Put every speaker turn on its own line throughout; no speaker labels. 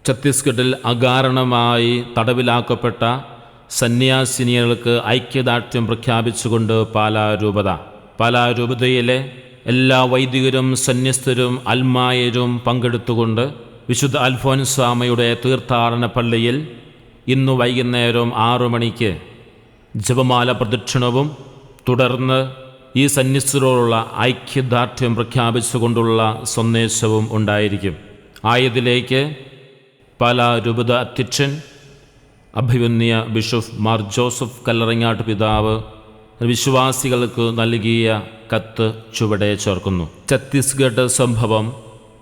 ഛത്തീസ്ഗഡിൽ അകാരണമായി തടവിലാക്കപ്പെട്ട സന്യാസിനികൾക്ക് ഐക്യദാർഢ്യം പ്രഖ്യാപിച്ചുകൊണ്ട് പാലാ രൂപതയിലെ എല്ലാ വൈദികരും സന്യസ്തരും അൽമായരും പങ്കെടുത്തുകൊണ്ട് വിശുദ്ധ അൽഫോൻസാമയുടെ തീർത്ഥാടന പള്ളിയിൽ ഇന്നു വൈകുന്നേരം 6 മണിക്ക് ജപമാല പ്രദക്ഷിണവും തുടർന്ന് ഈ സന്യസ്തരോടുള്ള ഐക്യദാർഢ്യം പ്രഖ്യാപിച്ചുകൊണ്ടുള്ള സന്ദേശവും ഉണ്ടായിരിക്കും. ആയതിലേക്ക് പാലാ രൂപത അധ്യക്ഷൻ അഭിവന്യ ബിഷപ്പ് മാർ ജോസഫ് കല്ലറങ്ങാട്ട് പിതാവ് വിശ്വാസികൾക്ക് നൽകിയ കത്ത് ചുവടെ ചേർക്കുന്നു. ഛത്തീസ്ഗഡ് സംഭവം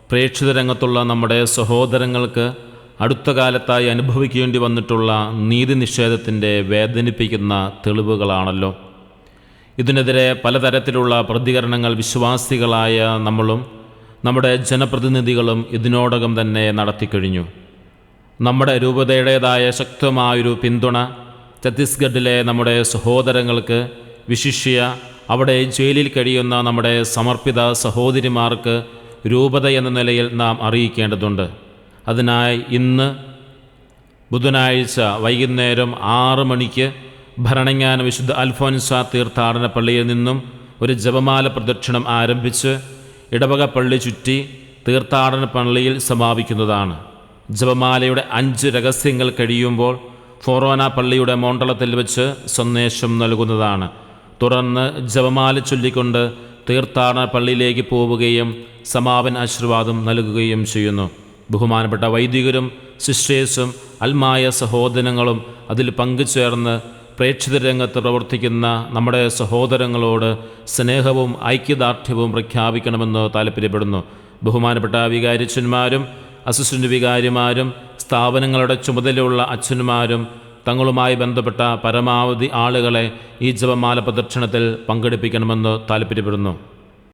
പ്രേക്ഷിത രംഗത്തുള്ള നമ്മുടെ സഹോദരങ്ങൾക്ക് അടുത്ത കാലത്തായി അനുഭവിക്കേണ്ടി വന്നിട്ടുള്ള നീതി നിഷേധത്തിൻ്റെ വേദനിപ്പിക്കുന്ന തെളിവുകളാണല്ലോ. ഇതിനെതിരെ പലതരത്തിലുള്ള പ്രതികരണങ്ങൾ വിശ്വാസികളായ നമ്മളും നമ്മുടെ ജനപ്രതിനിധികളും ഇതിനോടകം തന്നെ നടത്തിക്കഴിഞ്ഞു. നമ്മുടെ രൂപതയുടേതായ ശക്തമായൊരു പിന്തുണ ഛത്തീസ്ഗഡിലെ നമ്മുടെ സഹോദരങ്ങൾക്ക്, വിശിഷ്യ അവിടെ ജയിലിൽ കഴിയുന്ന നമ്മുടെ സമർപ്പിത സഹോദരിമാർക്ക് രൂപത എന്ന നിലയിൽ നാം അറിയിക്കേണ്ടതുണ്ട്. അതിനായി ഇന്ന് ബുധനാഴ്ച വൈകുന്നേരം 6 മണിക്ക് ഭരണങ്ങാന വിശുദ്ധ അൽഫോൻസ തീർത്ഥാടന പള്ളിയിൽ നിന്നും ഒരു ജപമാല പ്രദക്ഷിണം ആരംഭിച്ച് ഇടവക പള്ളി ചുറ്റി തീർത്ഥാടന പള്ളിയിൽ സമാപിക്കുന്നതാണ്. ജപമാലയുടെ 5 രഹസ്യങ്ങൾ കഴിയുമ്പോൾ ഫൊറോന പള്ളിയുടെ മോണ്ടളത്തിൽ വെച്ച് സന്ദേശം നൽകുന്നതാണ്. തുടർന്ന് ജപമാല ചൊല്ലിക്കൊണ്ട് തീർത്ഥാടന പള്ളിയിലേക്ക് പോവുകയും സമാപന ആശീർവാദം നൽകുകയും ചെയ്യുന്നു. ബഹുമാനപ്പെട്ട വൈദികരും സിസ്റ്റേഴ്സും അൽമായ സഹോദരങ്ങളും അതിൽ പങ്കുചേർന്ന് പ്രേക്ഷിത രംഗത്ത് പ്രവർത്തിക്കുന്ന നമ്മുടെ സഹോദരങ്ങളോട് സ്നേഹവും ഐക്യദാർഢ്യവും പ്രഖ്യാപിക്കണമെന്ന് താല്പര്യപ്പെടുന്നു. ബഹുമാനപ്പെട്ട വികാരിച്ചന്മാരും അസിസ്റ്റന്റ് വികാരിമാരും സ്ഥാപനങ്ങളുടെ ചുമതലയുള്ള അച്ഛന്മാരും തങ്ങളുമായി ബന്ധപ്പെട്ട പരമാവധി ആളുകളെ ഈ ജപമാല പ്രദക്ഷിണത്തിൽ പങ്കെടുപ്പിക്കണമെന്ന് താല്പര്യപ്പെടുന്നു.